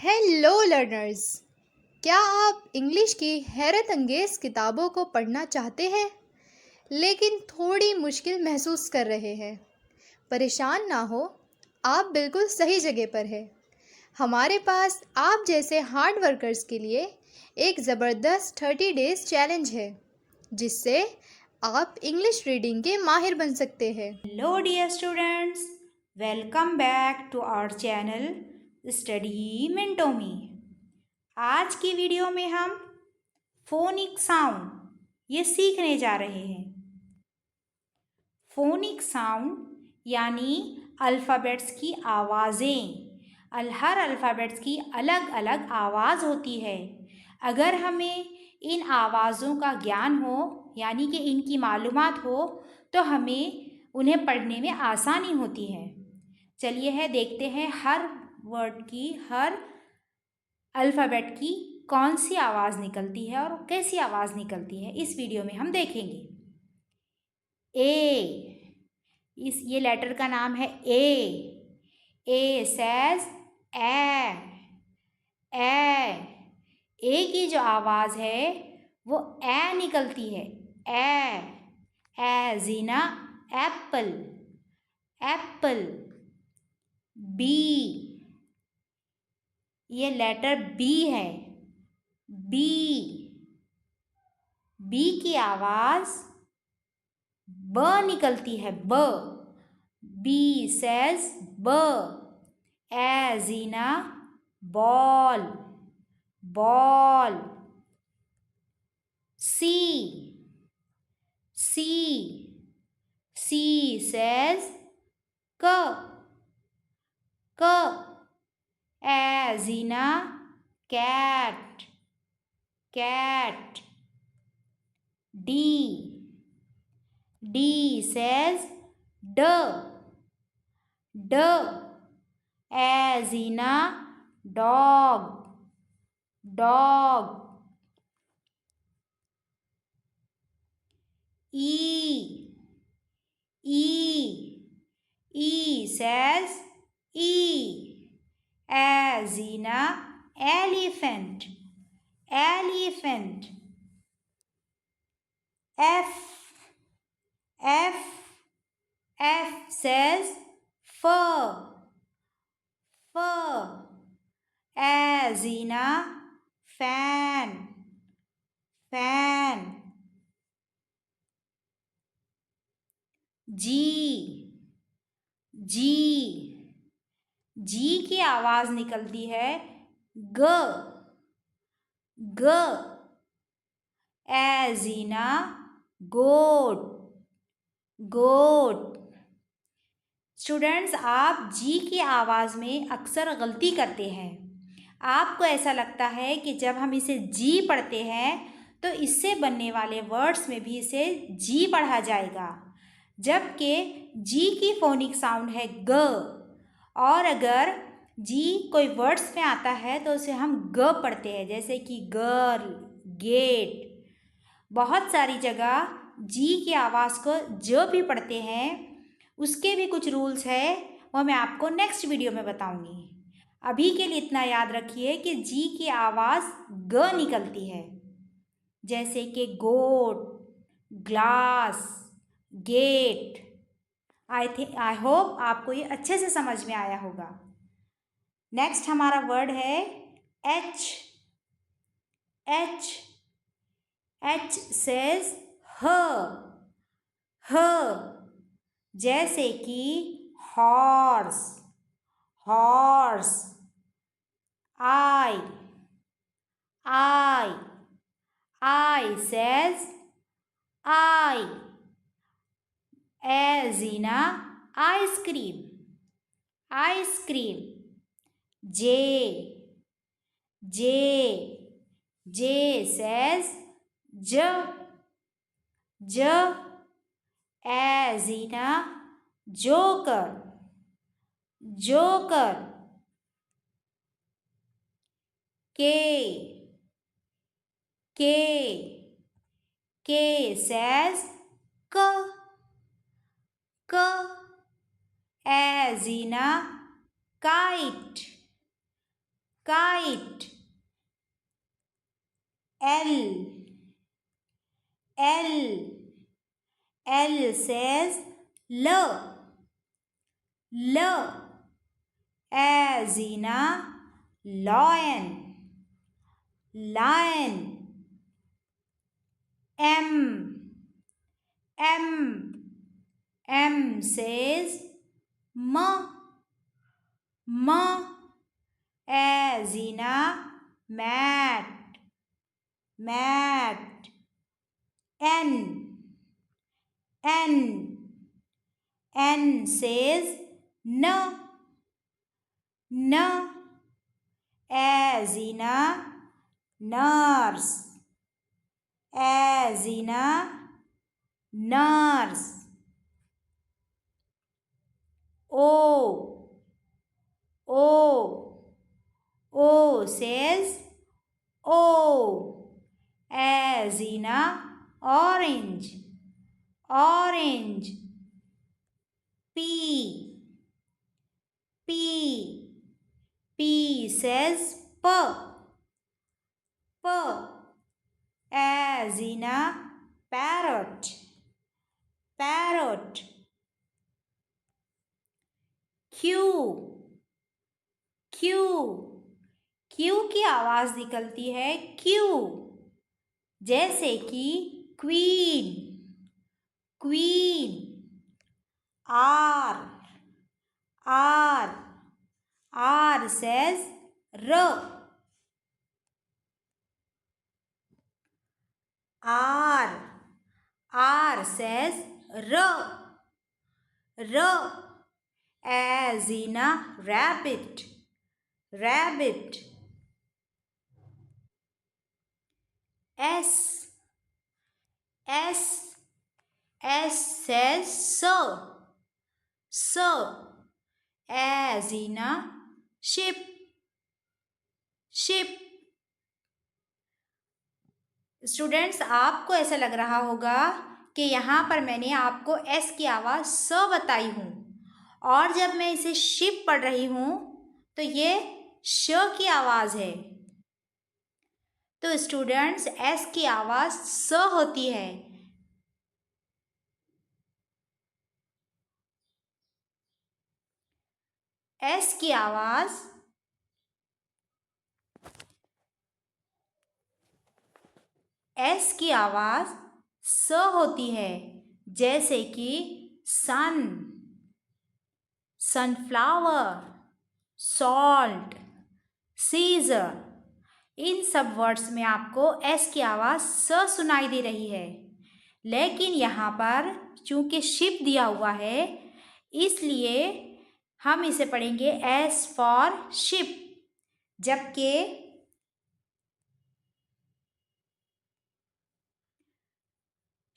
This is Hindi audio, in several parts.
Hello learners. क्या आप इंग्लिश की हैरत अंगेज़ किताबों को पढ़ना चाहते हैं लेकिन थोड़ी मुश्किल महसूस कर रहे हैं? परेशान ना हो, आप बिल्कुल सही जगह पर हैं। हमारे पास आप जैसे हार्ड वर्कर्स के लिए एक ज़बरदस्त 30 डेज़ चैलेंज है जिससे आप इंग्लिश रीडिंग के माहिर बन सकते हैं। Hello dear students, welcome back to our channel Study Mentomy। आज की वीडियो में हम फोनिक साउंड ये सीखने जा रहे हैं। फोनिक साउंड यानी अल्फ़ाबेट्स की आवाज़ें। हर अल्फ़ाबेट्स की अलग अलग आवाज़ होती है। अगर हमें इन आवाज़ों का ज्ञान हो यानी कि इनकी मालूमात हो तो हमें उन्हें पढ़ने में आसानी होती है। चलिए देखते हैं हर वर्ड की, हर अल्फ़ाबेट की कौन सी आवाज़ निकलती है और कैसी आवाज़ निकलती है। इस वीडियो में हम देखेंगे। ए, ये लेटर का नाम है ए। ए सेज ए। ए की जो आवाज़ है वो ए निकलती है। ए जीना एप्पल। एप्पल। बी, ये लेटर बी है। बी, बी की आवाज़ ब निकलती है। ब, बी सेज ब। जीना ball. Ball. C, C, C says क। क, जीना cat. Cat. D, D says ड। ड, जीना dog. Dog. E, E says E, as in a elephant. Elephant. F, F says fur. Fur, as in a fan. Fan. G, जी की आवाज निकलती है ग। ग, as in a goat. Goat. Students, आप जी की आवाज़ में अक्सर गलती करते हैं। आपको ऐसा लगता है कि जब हम इसे जी पढ़ते हैं तो इससे बनने वाले वर्ड्स में भी इसे जी पढ़ा जाएगा, जबकि जी की फोनिक साउंड है ग। और अगर जी कोई वर्ड्स में आता है तो उसे हम ग पढ़ते हैं, जैसे कि गर्ल, गेट। बहुत सारी जगह जी की आवाज़ को ज भी पढ़ते हैं। उसके भी कुछ रूल्स है, वो मैं आपको नेक्स्ट वीडियो में बताऊंगी। अभी के लिए इतना याद रखिए कि जी की आवाज़ ग निकलती है, जैसे कि गोट, ग्लास, गेट। आई होप आपको ये अच्छे से समझ में आया होगा। नेक्स्ट हमारा वर्ड है एच। एच, एच सेज ह। ह, जैसे कि horse. Horse. I, I, I says I, as in a ice cream. Ice cream. J, J, J says ज। ज, as in a joker. Joker. K, K, K says क। क, as in a kite. kite. L says L as in a lion. M says M as in a mat. N says N as in a nurse. O says O as in a orange. P says P as in a parrot. Q की आवाज निकलती है Q, जैसे कि queen. R says R says as in a rabbit. S says sir as in a ship. Students, आपको ऐसा लग रहा होगा कि यहाँ पर मैंने आपको एस की आवाज़ स बताई हूँ और जब मैं इसे शिप पढ़ रही हूँ तो ये श की आवाज़ है. तो स्टूडेंट्स, एस की आवाज़ स होती है. एस की आवाज़ स होती है, जैसे कि सन, सनफ्लावर, सॉल्ट, सीजर. इन सब वर्ड्स में आपको एस की आवाज़ स सुनाई दे रही है. लेकिन यहाँ पर चूंकि शिप दिया हुआ है, इसलिए हम इसे पढ़ेंगे एस फॉर शिप, जबकि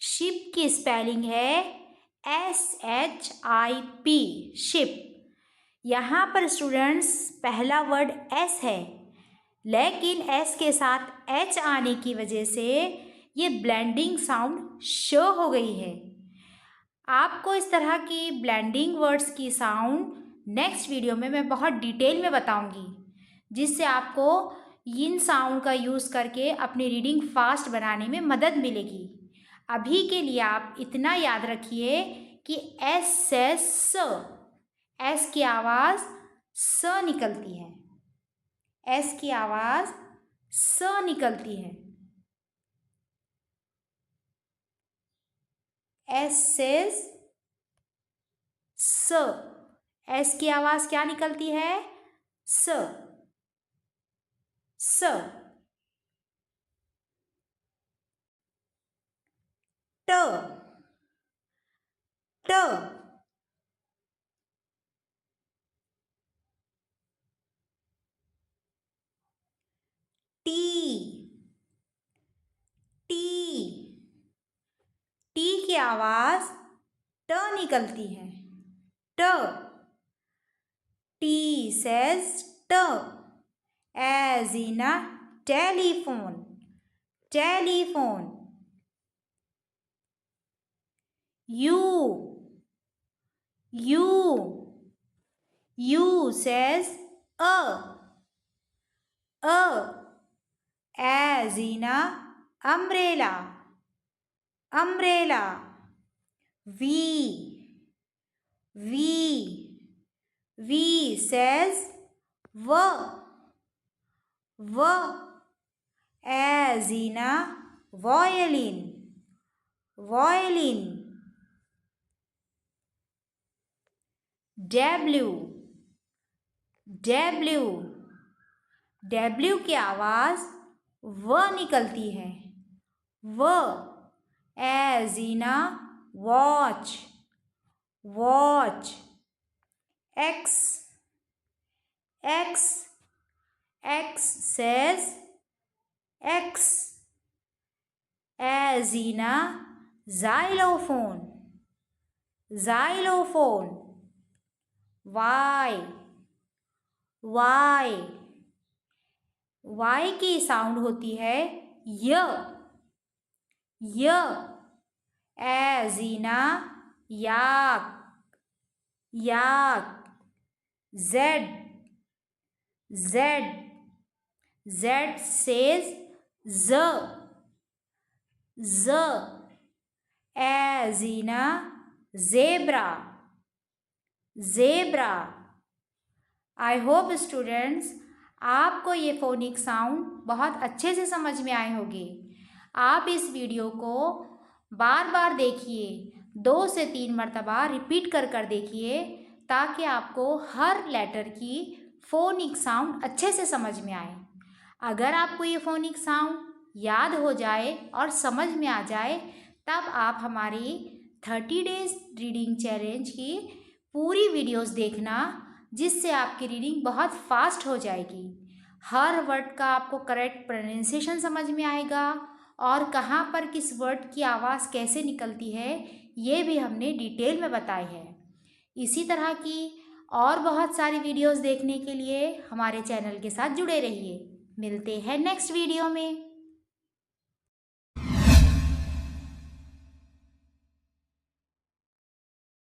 शिप की स्पेलिंग है SHIP, शिप. यहाँ पर स्टूडेंट्स पहला वर्ड एस है, लेकिन एस के साथ एच आने की वजह से ये ब्लेंडिंग साउंड श हो गई है. आपको इस तरह की ब्लेंडिंग वर्ड्स की साउंड नेक्स्ट वीडियो में मैं बहुत डिटेल में बताऊंगी, जिससे आपको इन साउंड का यूज़ करके अपनी रीडिंग फास्ट बनाने में मदद मिलेगी. अभी के लिए आप इतना याद रखिए कि एस से स, एस की आवाज़ स निकलती है. एस की आवाज़ स निकलती है. एस से स, एस की आवाज़ क्या निकलती है? स. ट टी की आवाज़ ट निकलती है. टी सेज ट as in a telephone. U says as in a umbrella, umbrella. V says v as in a violin, violin. W की आवाज़ व निकलती है, व as in a watch, watch. X says X as in a xylophone, xylophone. Y की साउंड होती है य as in a yak, yak. Z says z as in a zebra, zebra. I hope students आपको ये फोनिक साउंड बहुत अच्छे से समझ में आए होंगे। आप इस वीडियो को बार बार देखिए, 2 से 3 मरतबा रिपीट कर देखिए, ताकि आपको हर लेटर की फोनिक साउंड अच्छे से समझ में आए। अगर आपको ये फोनिक साउंड याद हो जाए और समझ में आ जाए, तब आप हमारी 30 डेज रीडिंग चैलेंज की पूरी वीडियोस देखना, जिससे आपकी रीडिंग बहुत फास्ट हो जाएगी। हर वर्ड का आपको करेक्ट प्रोनाउंसिएशन समझ में आएगा और कहाँ पर किस वर्ड की आवाज़ कैसे निकलती है, ये भी हमने डिटेल में बताई है। इसी तरह की और बहुत सारी वीडियोस देखने के लिए हमारे चैनल के साथ जुड़े रहिए। मिलते हैं नेक्स्ट वीडियो में।